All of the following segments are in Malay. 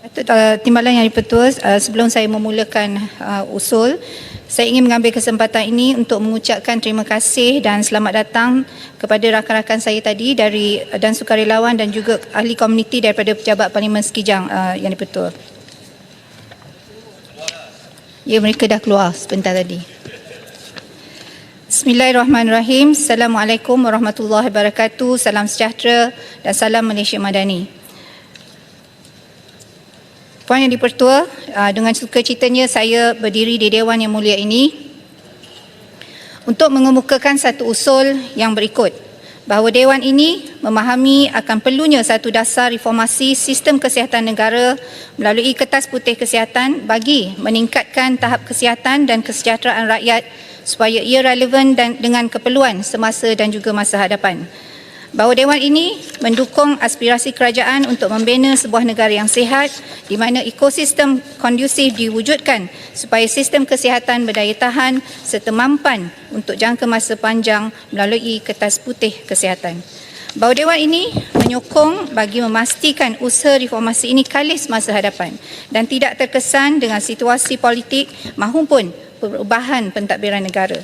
Timbalan Yang di-Pertua, sebelum saya memulakan usul, saya ingin mengambil kesempatan ini untuk mengucapkan terima kasih dan selamat datang kepada rakan-rakan saya tadi dan sukarelawan dan juga ahli komuniti daripada Pejabat Parlimen Sekijang Yang di-Pertua. Ya, mereka dah keluar sebentar tadi. Bismillahirrahmanirrahim. Assalamualaikum warahmatullahi wabarakatuh. Salam sejahtera dan salam Malaysia Madani. Puan Yang di-Pertua, dengan sukacitanya saya berdiri di Dewan Yang Mulia ini untuk mengemukakan satu usul yang berikut, bahawa Dewan ini memahami akan perlunya satu dasar reformasi sistem kesihatan negara melalui Kertas Putih Kesihatan bagi meningkatkan tahap kesihatan dan kesejahteraan rakyat supaya ia relevan dengan keperluan semasa dan juga masa hadapan. Bahawa Dewan ini mendukung aspirasi kerajaan untuk membina sebuah negara yang sihat di mana ekosistem kondusif diwujudkan supaya sistem kesihatan berdaya tahan serta mampan untuk jangka masa panjang melalui Kertas Putih Kesihatan. Bahawa Dewan ini menyokong bagi memastikan usaha reformasi ini kalis masa hadapan dan tidak terkesan dengan situasi politik mahupun perubahan pentadbiran negara.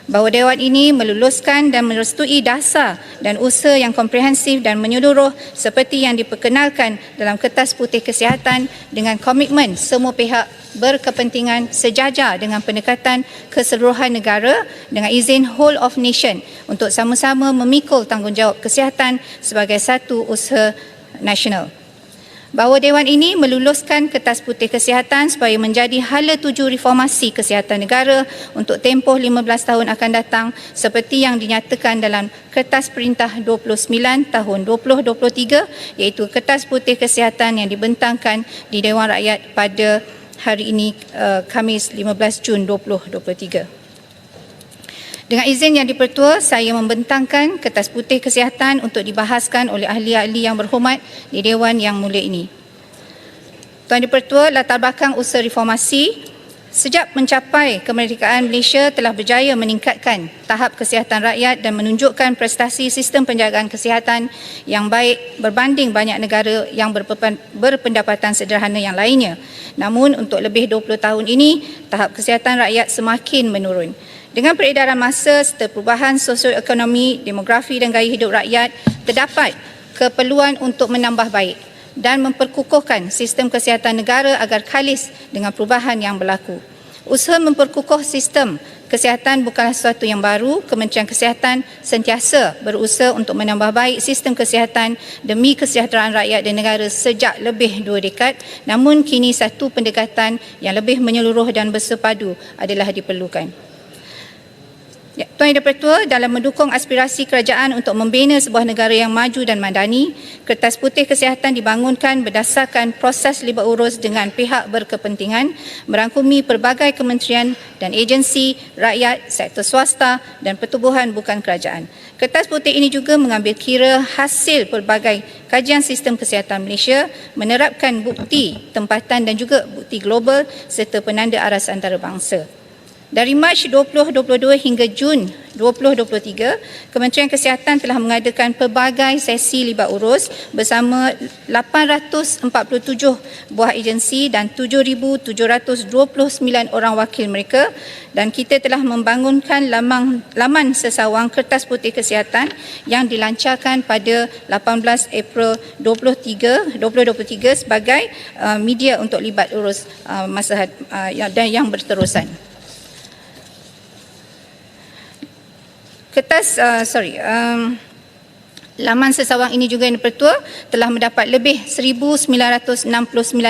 Bahawa Dewan ini meluluskan dan merestui dasar dan usaha yang komprehensif dan menyeluruh seperti yang diperkenalkan dalam Kertas Putih Kesihatan dengan komitmen semua pihak berkepentingan sejajar dengan pendekatan keseluruhan negara dengan izin whole of nation untuk sama-sama memikul tanggungjawab kesihatan sebagai satu usaha nasional. Bahawa Dewan ini meluluskan Kertas Putih Kesihatan supaya menjadi hala tuju reformasi kesihatan negara untuk tempoh 15 tahun akan datang seperti yang dinyatakan dalam Kertas Perintah 29 tahun 2023 iaitu Kertas Putih Kesihatan yang dibentangkan di Dewan Rakyat pada hari ini Khamis 15 Jun 2023. Dengan izin Yang di-Pertua, saya membentangkan Kertas Putih Kesihatan untuk dibahaskan oleh ahli-ahli yang berhormat di Dewan Yang Mulia ini. Tuan di-Pertua, latar belakang usaha reformasi sejak mencapai kemerdekaan Malaysia telah berjaya meningkatkan tahap kesihatan rakyat dan menunjukkan prestasi sistem penjagaan kesihatan yang baik berbanding banyak negara yang berpendapatan sederhana yang lainnya. Namun untuk lebih 20 tahun ini, tahap kesihatan rakyat semakin menurun. Dengan peredaran masa serta perubahan sosioekonomi, demografi dan gaya hidup rakyat, terdapat keperluan untuk menambah baik dan memperkukuhkan sistem kesihatan negara agar kalis dengan perubahan yang berlaku. Usaha memperkukuh sistem kesihatan bukanlah sesuatu yang baru. Kementerian Kesihatan sentiasa berusaha untuk menambah baik sistem kesihatan demi kesejahteraan rakyat dan negara sejak lebih 2 dekad. Namun kini satu pendekatan yang lebih menyeluruh dan bersepadu adalah diperlukan. Tuan Yang di-Pertua, dalam mendukung aspirasi kerajaan untuk membina sebuah negara yang maju dan madani, Kertas Putih Kesihatan dibangunkan berdasarkan proses libat urus dengan pihak berkepentingan, merangkumi pelbagai kementerian dan agensi, rakyat, sektor swasta dan pertubuhan bukan kerajaan. Kertas Putih ini juga mengambil kira hasil pelbagai kajian sistem kesihatan Malaysia, menerapkan bukti tempatan dan juga bukti global serta penanda aras antarabangsa. Dari Mac 2022 hingga Jun 2023, Kementerian Kesihatan telah mengadakan pelbagai sesi libat urus bersama 847 buah agensi dan 7,729 orang wakil mereka, dan kita telah membangunkan laman sesawang Kertas Putih Kesihatan yang dilancarkan pada 18 April 2023 sebagai media untuk libat urus masa yang berterusan. Laman sesawang ini juga Yang di-Pertua telah mendapat lebih 1,969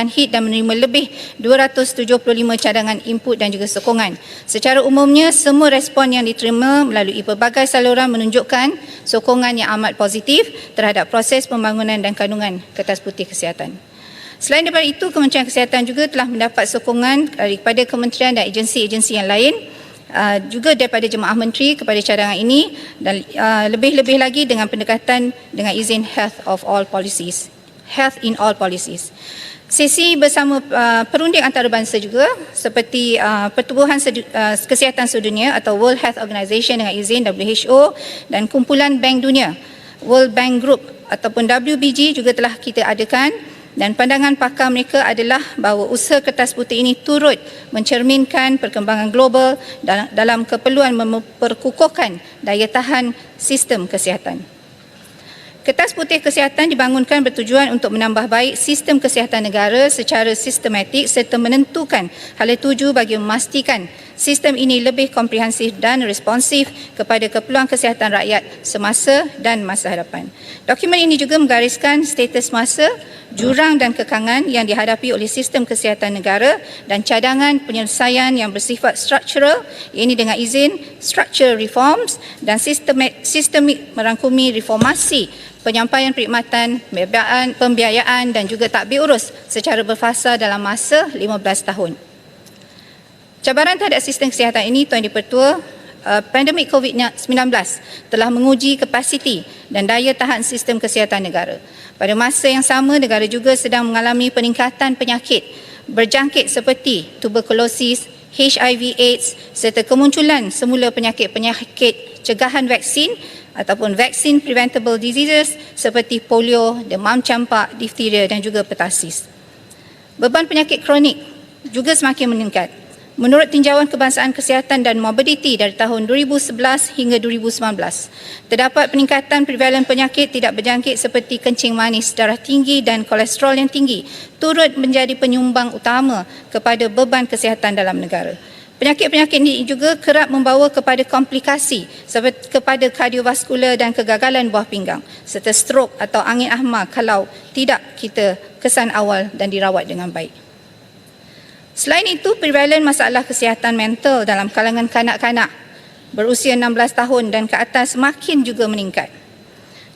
hit dan menerima lebih 275 cadangan input dan juga sokongan. Secara umumnya, semua respon yang diterima melalui pelbagai saluran menunjukkan sokongan yang amat positif terhadap proses pembangunan dan kandungan Kertas Putih Kesihatan. Selain daripada itu, Kementerian Kesihatan juga telah mendapat sokongan daripada kementerian dan agensi-agensi yang lain, juga daripada Jemaah Menteri kepada cadangan ini, dan lebih-lebih lagi dengan pendekatan dengan izin Health in All Policies. Sesi bersama perunding antarabangsa juga seperti Pertubuhan Kesihatan Sedunia atau World Health Organization dengan izin WHO dan Kumpulan Bank Dunia World Bank Group ataupun WBG juga telah kita adakan Dan pandangan pakar mereka adalah bahawa usaha kertas putih ini turut mencerminkan perkembangan global dalam keperluan memperkukuhkan daya tahan sistem kesihatan. Kertas putih kesihatan dibangunkan bertujuan untuk menambah baik sistem kesihatan negara secara sistematik serta menentukan hala tuju bagi memastikan sistem ini lebih komprehensif dan responsif kepada keperluan kesihatan rakyat semasa dan masa hadapan. Dokumen ini juga menggariskan status masa, jurang dan kekangan yang dihadapi oleh sistem kesihatan negara dan cadangan penyelesaian yang bersifat struktural, ini dengan izin structural reforms dan sistemik merangkumi reformasi penyampaian perkhidmatan, pembiayaan dan juga tadbir urus secara berfasa dalam masa 15 tahun. Cabaran terhadap sistem kesihatan ini, Tuan Dipertua, pandemik COVID-19 telah menguji kapasiti dan daya tahan sistem kesihatan negara. Pada masa yang sama, negara juga sedang mengalami peningkatan penyakit berjangkit seperti tuberkulosis, HIV/AIDS serta kemunculan semula penyakit-penyakit cegahan vaksin ataupun vaccine preventable diseases seperti polio, demam campak, difteria dan juga pertasis. Beban penyakit kronik juga semakin meningkat. Menurut Tinjauan Kebangsaan Kesihatan dan Morbidity dari tahun 2011 hingga 2019, terdapat peningkatan prevalen penyakit tidak berjangkit seperti kencing manis, darah tinggi dan kolesterol yang tinggi turut menjadi penyumbang utama kepada beban kesihatan dalam negara. Penyakit-penyakit ini juga kerap membawa kepada komplikasi seperti kepada kardiovaskular dan kegagalan buah pinggang serta strok atau angin ahmar kalau tidak kita kesan awal dan dirawat dengan baik. Selain itu, prevalen masalah kesihatan mental dalam kalangan kanak-kanak berusia 16 tahun dan ke atas makin juga meningkat.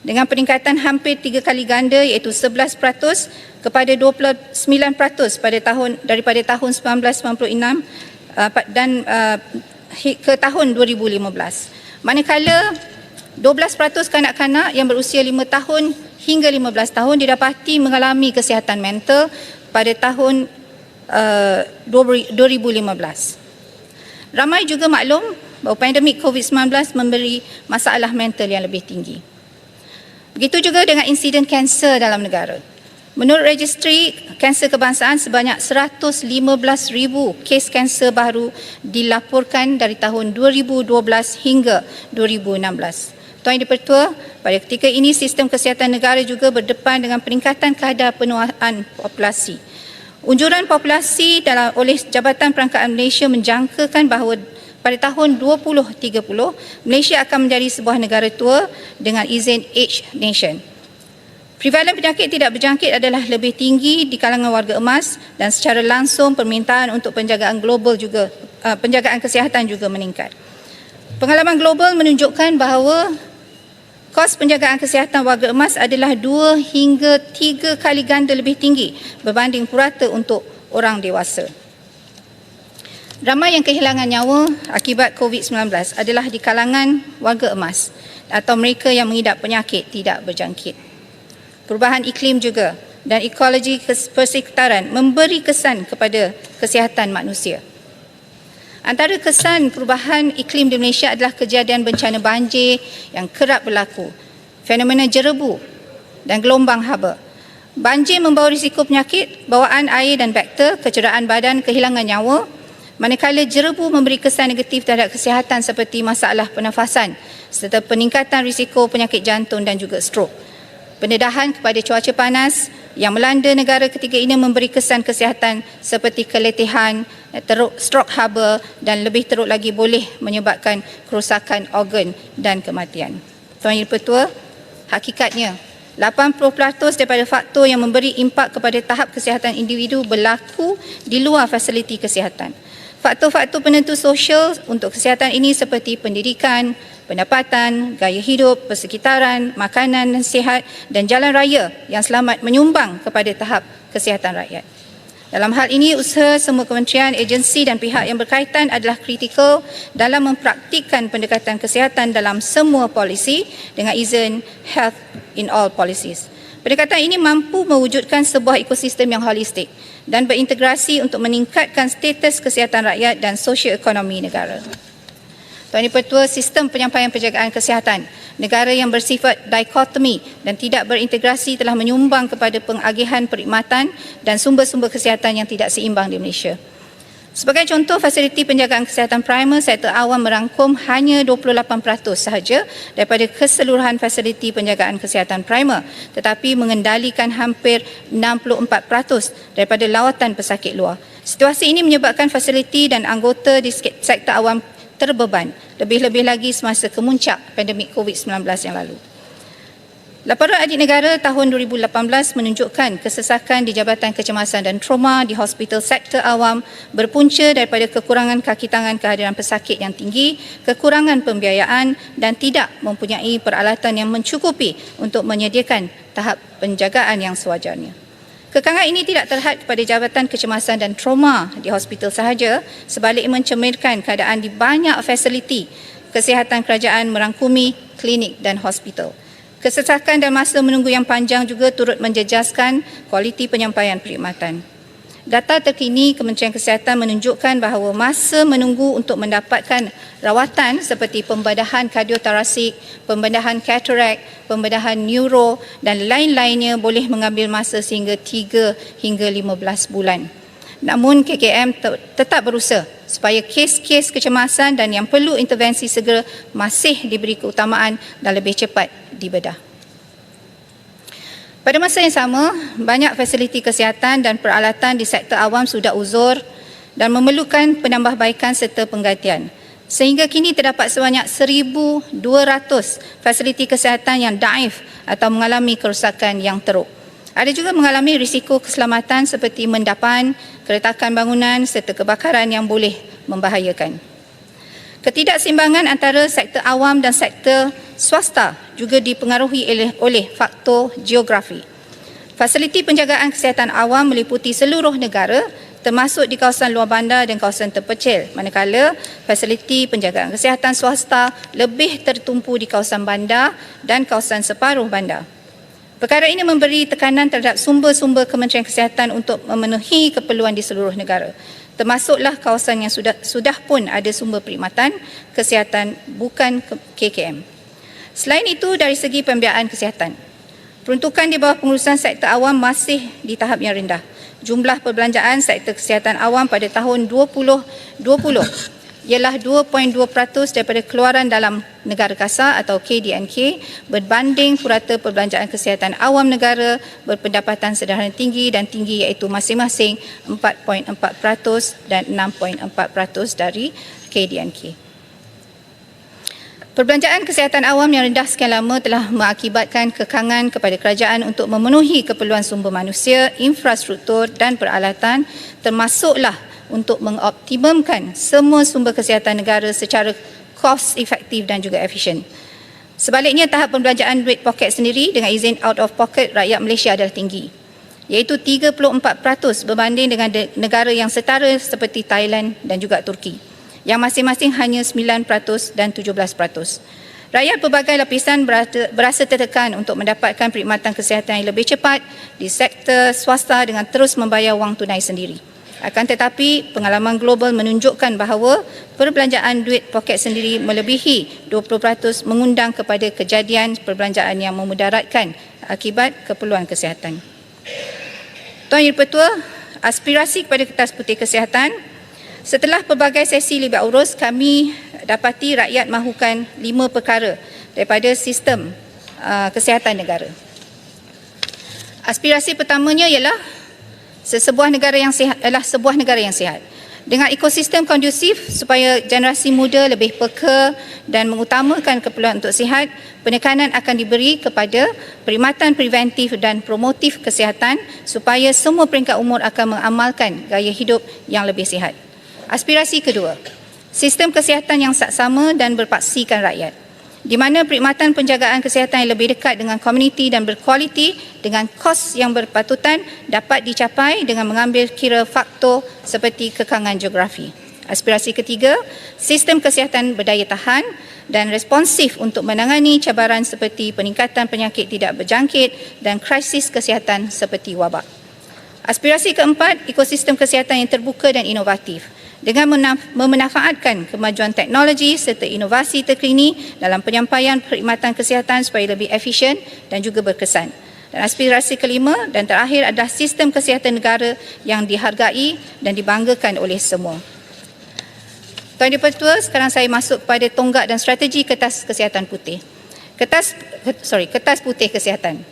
Dengan peningkatan hampir 3 kali ganda iaitu 11% kepada 29% daripada tahun 1996 dan ke tahun 2015. Manakala 12% kanak-kanak yang berusia 5 tahun hingga 15 tahun didapati mengalami kesihatan mental pada tahun 2015. Ramai juga maklum bahawa pandemik COVID-19 memberi masalah mental yang lebih tinggi. Begitu juga dengan insiden kanser dalam negara. Menurut Registry Kanser Kebangsaan, sebanyak 115,000 kes kanser baru dilaporkan dari tahun 2012 hingga 2016. Tuan Dipertua, pada ketika ini sistem kesihatan negara juga berdepan dengan peningkatan kadar penuaan populasi. Unjuran populasi oleh Jabatan Perangkaan Malaysia menjangkakan bahawa pada tahun 2030, Malaysia akan menjadi sebuah negara tua dengan izin Age Nation. Prevalen penyakit tidak berjangkit adalah lebih tinggi di kalangan warga emas dan secara langsung permintaan untuk penjagaan global juga, penjagaan kesihatan juga meningkat. Pengalaman global menunjukkan bahawa kos penjagaan kesihatan warga emas adalah 2 hingga 3 kali ganda lebih tinggi berbanding purata untuk orang dewasa. Ramai yang kehilangan nyawa akibat COVID-19 adalah di kalangan warga emas atau mereka yang mengidap penyakit tidak berjangkit. Perubahan iklim juga dan ekologi persekitaran memberi kesan kepada kesihatan manusia. Antara kesan perubahan iklim di Malaysia adalah kejadian bencana banjir yang kerap berlaku, fenomena jerebu dan gelombang haba. Banjir membawa risiko penyakit, bawaan air dan bakter, kecederaan badan, kehilangan nyawa, manakala jerebu memberi kesan negatif terhadap kesihatan seperti masalah pernafasan serta peningkatan risiko penyakit jantung dan juga strok. Pendedahan kepada cuaca panas yang melanda negara ketiga ini memberi kesan kesihatan seperti keletihan, strok haba dan lebih teruk lagi boleh menyebabkan kerosakan organ dan kematian. Tuan Yang Dipertua, hakikatnya 80% daripada faktor yang memberi impak kepada tahap kesihatan individu berlaku di luar fasiliti kesihatan. Faktor-faktor penentu sosial untuk kesihatan ini seperti pendidikan, pendapatan, gaya hidup, persekitaran, makanan dan sihat dan jalan raya yang selamat menyumbang kepada tahap kesihatan rakyat. Dalam hal ini, usaha semua kementerian, agensi dan pihak yang berkaitan adalah kritikal dalam mempraktikkan pendekatan kesihatan dalam semua polisi dengan izin Health in All Policies. Pendekatan ini mampu mewujudkan sebuah ekosistem yang holistik dan berintegrasi untuk meningkatkan status kesihatan rakyat dan sosioekonomi negara. Tuan Yang Pertua, sistem penyampaian penjagaan kesihatan negara yang bersifat dikotomi dan tidak berintegrasi telah menyumbang kepada pengagihan perkhidmatan dan sumber-sumber kesihatan yang tidak seimbang di Malaysia. Sebagai contoh, fasiliti penjagaan kesihatan primer sektor awam merangkum hanya 28% sahaja daripada keseluruhan fasiliti penjagaan kesihatan primer, tetapi mengendalikan hampir 64% daripada lawatan pesakit luar. Situasi ini menyebabkan fasiliti dan anggota di sektor awam terbeban, lebih-lebih lagi semasa kemuncak pandemik COVID-19 yang lalu. Laporan Audit Negara tahun 2018 menunjukkan kesesakan di Jabatan Kecemasan dan Trauma di hospital sektor awam berpunca daripada kekurangan kaki tangan kehadiran pesakit yang tinggi, kekurangan pembiayaan dan tidak mempunyai peralatan yang mencukupi untuk menyediakan tahap penjagaan yang sewajarnya. Kekangan ini tidak terhad kepada Jabatan Kecemasan dan Trauma di hospital sahaja, sebaliknya mencerminkan keadaan di banyak fasiliti kesihatan kerajaan merangkumi klinik dan hospital. Kesesakan dan masa menunggu yang panjang juga turut menjejaskan kualiti penyampaian perkhidmatan. Data terkini Kementerian Kesihatan menunjukkan bahawa masa menunggu untuk mendapatkan rawatan seperti pembedahan kardiotorasik, pembedahan katarak, pembedahan neuro dan lain-lainnya boleh mengambil masa sehingga 3 hingga 15 bulan. Namun KKM tetap berusaha supaya kes-kes kecemasan dan yang perlu intervensi segera masih diberi keutamaan dan lebih cepat dibedah. Pada masa yang sama, banyak fasiliti kesihatan dan peralatan di sektor awam sudah uzur dan memerlukan penambahbaikan serta penggantian. Sehingga kini terdapat sebanyak 1,200 fasiliti kesihatan yang daif atau mengalami kerosakan yang teruk. Ada juga mengalami risiko keselamatan seperti mendapan, keretakan bangunan serta kebakaran yang boleh membahayakan. Ketidakseimbangan antara sektor awam dan sektor swasta juga dipengaruhi oleh faktor geografi. Fasiliti penjagaan kesihatan awam meliputi seluruh negara termasuk di kawasan luar bandar dan kawasan terpencil, manakala fasiliti penjagaan kesihatan swasta lebih tertumpu di kawasan bandar dan kawasan separuh bandar. Perkara ini memberi tekanan terhadap sumber-sumber Kementerian Kesihatan untuk memenuhi keperluan di seluruh negara, termasuklah kawasan yang sudah pun ada sumber perkhidmatan kesihatan bukan KKM. Selain itu, dari segi pembiayaan kesihatan, peruntukan di bawah pengurusan sektor awam masih di tahap yang rendah. Jumlah perbelanjaan sektor kesihatan awam pada tahun 2020 ialah 2.2% daripada keluaran dalam negara kasar atau KDNK berbanding purata perbelanjaan kesihatan awam negara berpendapatan sederhana tinggi dan tinggi iaitu masing-masing 4.4% dan 6.4% dari KDNK. Perbelanjaan kesihatan awam yang rendah sekian lama telah mengakibatkan kekangan kepada kerajaan untuk memenuhi keperluan sumber manusia, infrastruktur dan peralatan, termasuklah untuk mengoptimumkan semua sumber kesihatan negara secara cost efektif dan juga efisien. Sebaliknya, tahap pembelanjaan duit poket sendiri dengan izin out of pocket rakyat Malaysia adalah tinggi, iaitu 34% berbanding dengan negara yang setara seperti Thailand dan juga Turki, yang masing-masing hanya 9% dan 17%. Rakyat pelbagai lapisan berasa tertekan untuk mendapatkan perkhidmatan kesihatan yang lebih cepat di sektor swasta dengan terus membayar wang tunai sendiri. Akan tetapi, pengalaman global menunjukkan bahawa perbelanjaan duit poket sendiri melebihi 20% mengundang kepada kejadian perbelanjaan yang memudaratkan akibat keperluan kesihatan. Tuan Yang Pertua, aspirasi kepada Kertas Putih Kesihatan, setelah pelbagai sesi libat urus, kami dapati rakyat mahukan 5 perkara daripada sistem kesihatan negara. Aspirasi pertamanya ialah sebuah negara yang sihat adalah sebuah negara yang sihat dengan ekosistem kondusif supaya generasi muda lebih peka dan mengutamakan keperluan untuk sihat. Penekanan akan diberi kepada perkhidmatan preventif dan promotif kesihatan supaya semua peringkat umur akan mengamalkan gaya hidup yang lebih sihat. Aspirasi kedua, sistem kesihatan yang saksama dan berpaksikan rakyat, di mana perkhidmatan penjagaan kesihatan yang lebih dekat dengan komuniti dan berkualiti dengan kos yang berpatutan dapat dicapai dengan mengambil kira faktor seperti kekangan geografi. Aspirasi ketiga, sistem kesihatan berdaya tahan dan responsif untuk menangani cabaran seperti peningkatan penyakit tidak berjangkit dan krisis kesihatan seperti wabak. Aspirasi keempat, ekosistem kesihatan yang terbuka dan inovatif dengan memanfaatkan kemajuan teknologi serta inovasi terkini dalam penyampaian perkhidmatan kesihatan supaya lebih efisien dan juga berkesan. Dan aspirasi kelima dan terakhir adalah sistem kesihatan negara yang dihargai dan dibanggakan oleh semua. Tuan Dipertua, sekarang saya masuk kepada tonggak dan strategi kertas kesihatan putih. Kertas putih kesihatan.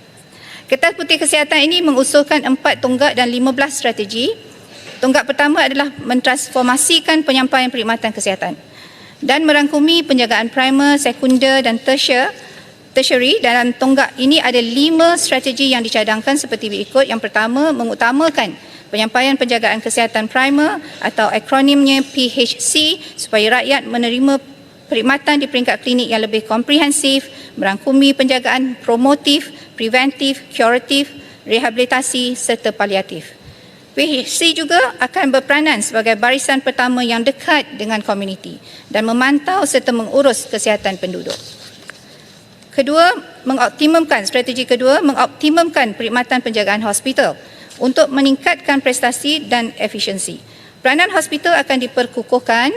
Kertas putih kesihatan ini mengusulkan 4 tonggak dan 15 strategi. Tonggak pertama adalah mentransformasikan penyampaian perkhidmatan kesihatan dan merangkumi penjagaan primer, sekunder dan tertiary. Dalam tonggak ini ada 5 strategi yang dicadangkan seperti berikut. Yang pertama, mengutamakan penyampaian penjagaan kesihatan primer atau akronimnya PHC supaya rakyat menerima perkhidmatan di peringkat klinik yang lebih komprehensif, merangkumi penjagaan promotif, preventif, kuratif, rehabilitasi serta paliatif. PHC juga akan berperanan sebagai barisan pertama yang dekat dengan komuniti dan memantau serta mengurus kesihatan penduduk. Strategi kedua, mengoptimumkan perkhidmatan penjagaan hospital untuk meningkatkan prestasi dan efisiensi. Peranan hospital akan diperkukuhkan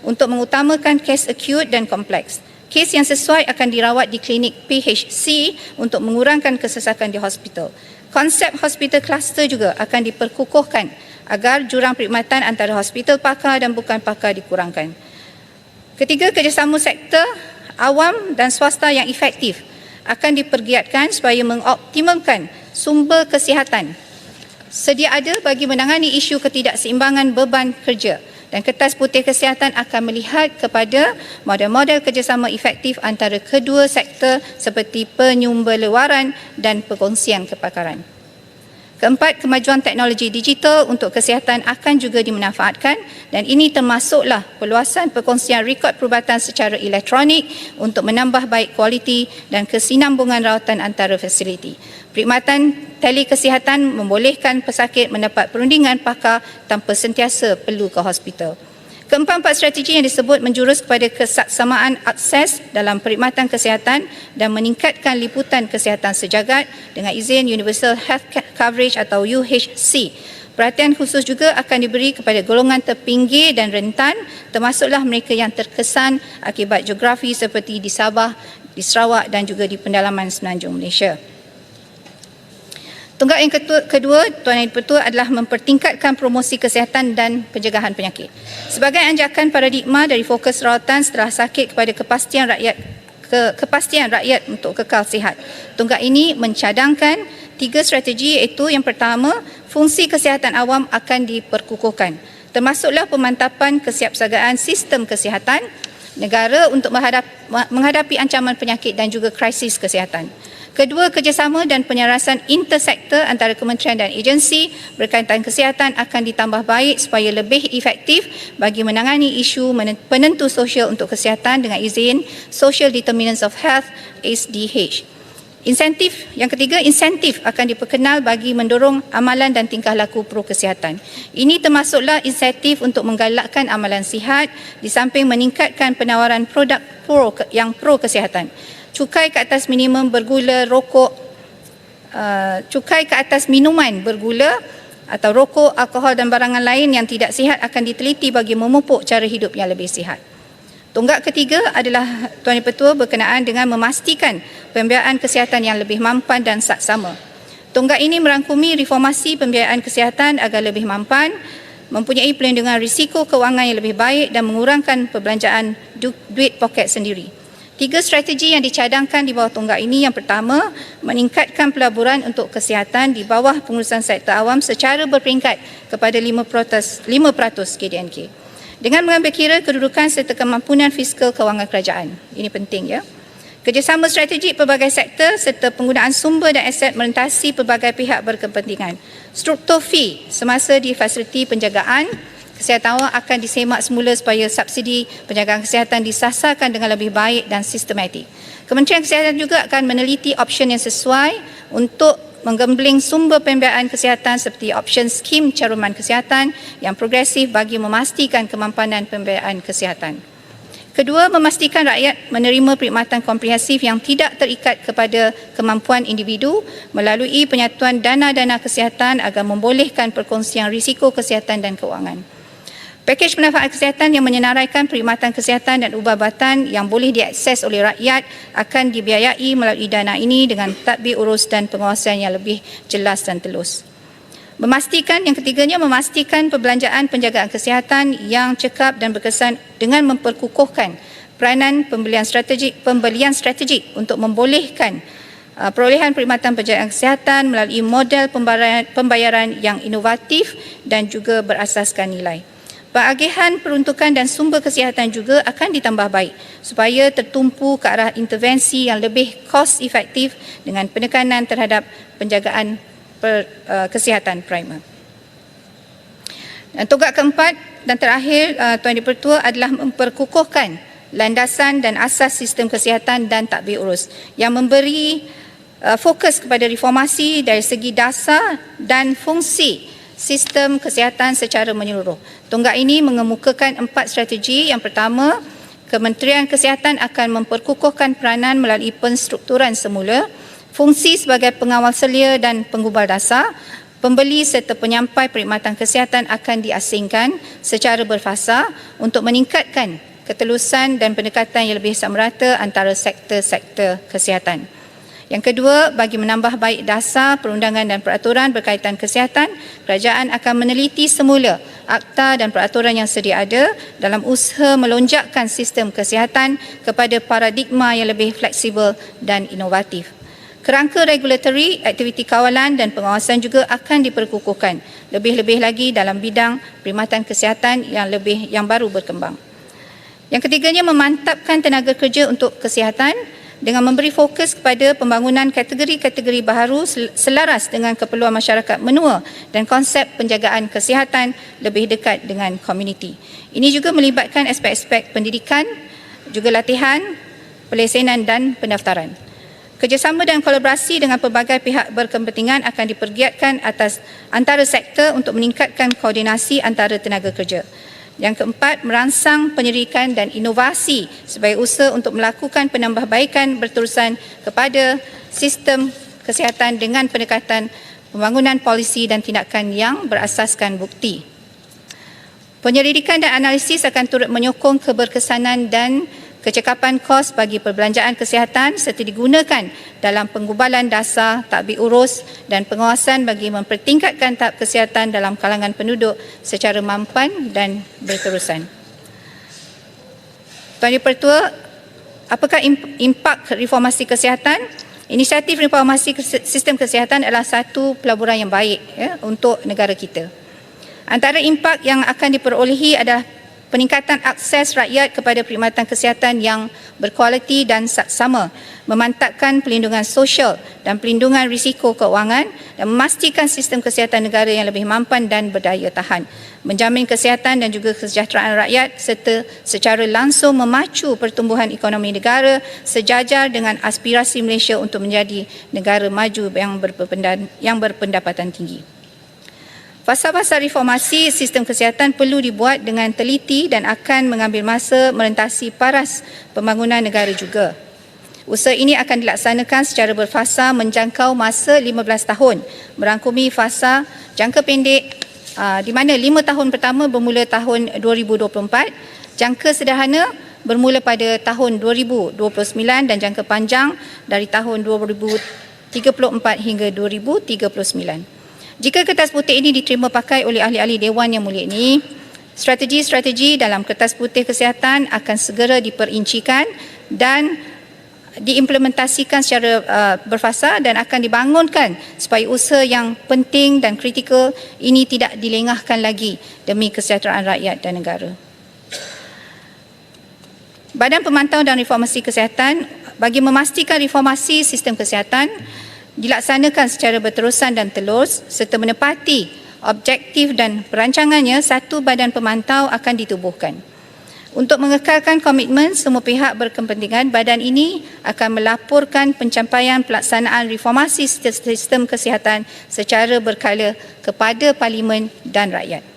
untuk mengutamakan kes akut dan kompleks. Kes yang sesuai akan dirawat di klinik PHC untuk mengurangkan kesesakan di hospital. Konsep hospital cluster juga akan diperkukuhkan agar jurang perkhidmatan antara hospital pakar dan bukan pakar dikurangkan. Ketiga, kerjasama sektor awam dan swasta yang efektif akan dipergiatkan supaya mengoptimumkan sumber kesihatan sedia ada bagi menangani isu ketidakseimbangan beban kerja, dan kertas putih kesihatan akan melihat kepada model-model kerjasama efektif antara kedua sektor seperti penyumberlewaran dan perkongsian kepakaran. Keempat, kemajuan teknologi digital untuk kesihatan akan juga dimanfaatkan dan ini termasuklah perluasan perkongsian rekod perubatan secara elektronik untuk menambah baik kualiti dan kesinambungan rawatan antara fasiliti. Perkhidmatan telekesihatan membolehkan pesakit mendapat perundingan pakar tanpa sentiasa perlu ke hospital. Keempat strategi yang disebut menjurus kepada kesaksamaan akses dalam perkhidmatan kesihatan dan meningkatkan liputan kesihatan sejagat dengan izin Universal Health Coverage atau UHC. Perhatian khusus juga akan diberi kepada golongan terpinggir dan rentan, termasuklah mereka yang terkesan akibat geografi seperti di Sabah, di Sarawak dan juga di pendalaman semenanjung Malaysia. Tonggak yang kedua, Tuan Yang Dipertua, adalah mempertingkatkan promosi kesihatan dan pencegahan penyakit. Sebagai anjakan paradigma dari fokus rawatan setelah sakit kepada kepastian rakyat untuk kekal sihat. Tonggak ini mencadangkan 3 strategi, iaitu yang pertama, fungsi kesihatan awam akan diperkukuhkan. Termasuklah pemantapan kesiapsiagaan sistem kesihatan negara untuk menghadapi ancaman penyakit dan juga krisis kesihatan. Kedua, kerjasama dan penyelarasan intersektor antara kementerian dan agensi berkaitan kesihatan akan ditambah baik supaya lebih efektif bagi menangani isu penentu sosial untuk kesihatan dengan izin Social Determinants of Health (SDH). Yang ketiga, insentif akan diperkenal bagi mendorong amalan dan tingkah laku pro kesihatan. Ini termasuklah insentif untuk menggalakkan amalan sihat di samping meningkatkan penawaran produk yang pro kesihatan. Cukai ke atas minimum bergula rokok, cukai ke atas minuman bergula atau rokok, alkohol dan barangan lain yang tidak sihat akan diteliti bagi memupuk cara hidup yang lebih sihat. Tonggak ketiga adalah Tuan Dipertua berkenaan dengan memastikan pembiayaan kesihatan yang lebih mampan dan saksama. Tonggak ini merangkumi reformasi pembiayaan kesihatan agar lebih mampan, mempunyai pelindungan risiko kewangan yang lebih baik dan mengurangkan perbelanjaan duit poket sendiri. 3 strategi yang dicadangkan di bawah tonggak ini. Yang pertama, meningkatkan pelaburan untuk kesihatan di bawah pengurusan sektor awam secara berperingkat kepada 5% KDNK. Dengan mengambil kira kedudukan serta kemampuan fiskal kewangan kerajaan. Ini penting, ya. Kerjasama strategik pelbagai sektor serta penggunaan sumber dan aset merentasi pelbagai pihak berkepentingan. Struktur fee semasa di fasiliti penjagaan kesihatan awam akan disemak semula supaya subsidi penjagaan kesihatan disasarkan dengan lebih baik dan sistematik. Kementerian Kesihatan juga akan meneliti option yang sesuai untuk menggembling sumber pembiayaan kesihatan seperti option skim caruman kesihatan yang progresif bagi memastikan kemampanan pembiayaan kesihatan. Kedua, memastikan rakyat menerima perkhidmatan komprehensif yang tidak terikat kepada kemampuan individu melalui penyatuan dana-dana kesihatan agar membolehkan perkongsian risiko kesihatan dan kewangan. Pakej pendapat kesihatan yang menyenaraikan perkhidmatan kesihatan dan ubah-ubatan yang boleh diakses oleh rakyat akan dibiayai melalui dana ini dengan tadbir urus dan pengawasan yang lebih jelas dan telus. Yang ketiganya, memastikan perbelanjaan penjagaan kesihatan yang cekap dan berkesan dengan memperkukuhkan peranan pembelian strategik untuk membolehkan perolehan perkhidmatan penjagaan kesihatan melalui model pembayaran yang inovatif dan juga berasaskan nilai. Pengagihan peruntukan dan sumber kesihatan juga akan ditambah baik supaya tertumpu ke arah intervensi yang lebih cost efektif dengan penekanan terhadap penjagaan kesihatan primer. Dan tonggak keempat dan terakhir, Tuan Di-Pertua, adalah memperkukuhkan landasan dan asas sistem kesihatan dan tadbir urus yang memberi fokus kepada reformasi dari segi dasar dan fungsi sistem kesihatan secara menyeluruh. Tonggak ini mengemukakan 4 strategi. Yang pertama, Kementerian Kesihatan akan memperkukuhkan peranan melalui penstrukturan semula, fungsi sebagai pengawal selia dan penggubal dasar. Pembeli serta penyampai perkhidmatan kesihatan akan diasingkan secara berfasa untuk meningkatkan ketelusan dan pendekatan yang lebih samarata antara sektor-sektor kesihatan. Yang kedua, bagi menambah baik dasar, perundangan dan peraturan berkaitan kesihatan, kerajaan akan meneliti semula akta dan peraturan yang sedia ada dalam usaha melonjakkan sistem kesihatan kepada paradigma yang lebih fleksibel dan inovatif. Kerangka regulatory, aktiviti kawalan dan pengawasan juga akan diperkukuhkan, lebih-lebih lagi dalam bidang perkhidmatan kesihatan yang baru berkembang. Yang ketiganya, memantapkan tenaga kerja untuk kesihatan dengan memberi fokus kepada pembangunan kategori-kategori baharu selaras dengan keperluan masyarakat menua dan konsep penjagaan kesihatan lebih dekat dengan komuniti. Ini juga melibatkan aspek-aspek pendidikan, juga latihan, pelesenan dan pendaftaran. Kerjasama dan kolaborasi dengan pelbagai pihak berkepentingan akan dipergiatkan antara sektor untuk meningkatkan koordinasi antara tenaga kerja. Yang keempat, merangsang penyelidikan dan inovasi sebagai usaha untuk melakukan penambahbaikan berterusan kepada sistem kesihatan dengan pendekatan pembangunan polisi dan tindakan yang berasaskan bukti. Penyelidikan dan analisis akan turut menyokong keberkesanan dan kecekapan kos bagi perbelanjaan kesihatan serta digunakan dalam penggubalan dasar, tadbir urus dan pengawasan bagi mempertingkatkan tahap kesihatan dalam kalangan penduduk secara mampan dan berterusan. Tuan Di-Pertua, apakah impak reformasi kesihatan? Inisiatif reformasi sistem kesihatan adalah satu pelaburan yang baik untuk negara kita. Antara impak yang akan diperolehi adalah peningkatan akses rakyat kepada perkhidmatan kesihatan yang berkualiti dan saksama, memantapkan pelindungan sosial dan pelindungan risiko keuangan dan memastikan sistem kesihatan negara yang lebih mampan dan berdaya tahan, menjamin kesihatan dan juga kesejahteraan rakyat serta secara langsung memacu pertumbuhan ekonomi negara sejajar dengan aspirasi Malaysia untuk menjadi negara maju yang berpendapatan tinggi. Fasa-fasa reformasi sistem kesihatan perlu dibuat dengan teliti dan akan mengambil masa merentasi paras pembangunan negara juga. Usaha ini akan dilaksanakan secara berfasa menjangkau masa 15 tahun, merangkumi fasa jangka pendek di mana 5 tahun pertama bermula tahun 2024, jangka sederhana bermula pada tahun 2029 dan jangka panjang dari tahun 2034 hingga 2039. Jika kertas putih ini diterima pakai oleh ahli-ahli Dewan Yang Mulia ini, strategi-strategi dalam kertas putih kesihatan akan segera diperincikan dan diimplementasikan secara berfasa dan akan dibangunkan supaya usaha yang penting dan kritikal ini tidak dilengahkan lagi demi kesejahteraan rakyat dan negara. Badan Pemantau dan Reformasi Kesihatan bagi memastikan reformasi sistem kesihatan dilaksanakan secara berterusan dan telus serta menepati objektif dan perancangannya, satu badan pemantau akan ditubuhkan. Untuk mengekalkan komitmen semua pihak berkepentingan, badan ini akan melaporkan pencapaian pelaksanaan reformasi sistem kesihatan secara berkala kepada Parlimen dan rakyat.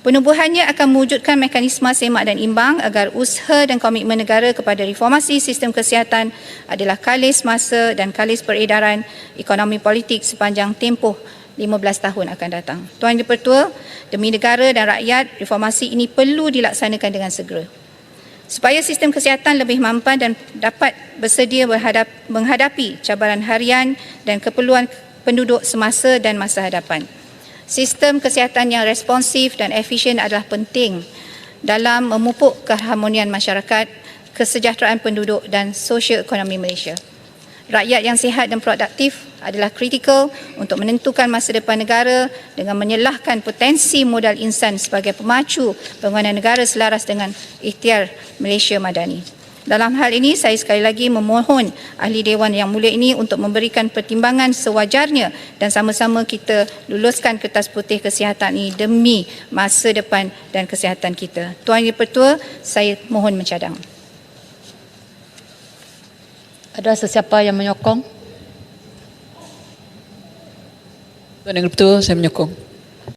Penubuhannya akan mewujudkan mekanisme semak dan imbang agar usaha dan komitmen negara kepada reformasi sistem kesihatan adalah kalis masa dan kalis peredaran ekonomi politik sepanjang tempoh 15 tahun akan datang. Tuan Yang Dipertua, demi negara dan rakyat, reformasi ini perlu dilaksanakan dengan segera. Supaya sistem kesihatan lebih mampan dan dapat bersedia menghadapi cabaran harian dan keperluan penduduk semasa dan masa hadapan. Sistem kesihatan yang responsif dan efisien adalah penting dalam memupuk keharmonian masyarakat, kesejahteraan penduduk dan sosio-ekonomi Malaysia. Rakyat yang sihat dan produktif adalah kritikal untuk menentukan masa depan negara dengan menyelahkan potensi modal insan sebagai pemacu pembangunan negara selaras dengan ikhtiar Malaysia Madani. Dalam hal ini, saya sekali lagi memohon Ahli Dewan Yang Mulia ini untuk memberikan pertimbangan sewajarnya dan sama-sama kita luluskan kertas putih kesihatan ini demi masa depan dan kesihatan kita. Tuan Yang Dipertua, saya mohon mencadang. Ada sesiapa yang menyokong? Tuan Yang Dipertua, saya menyokong.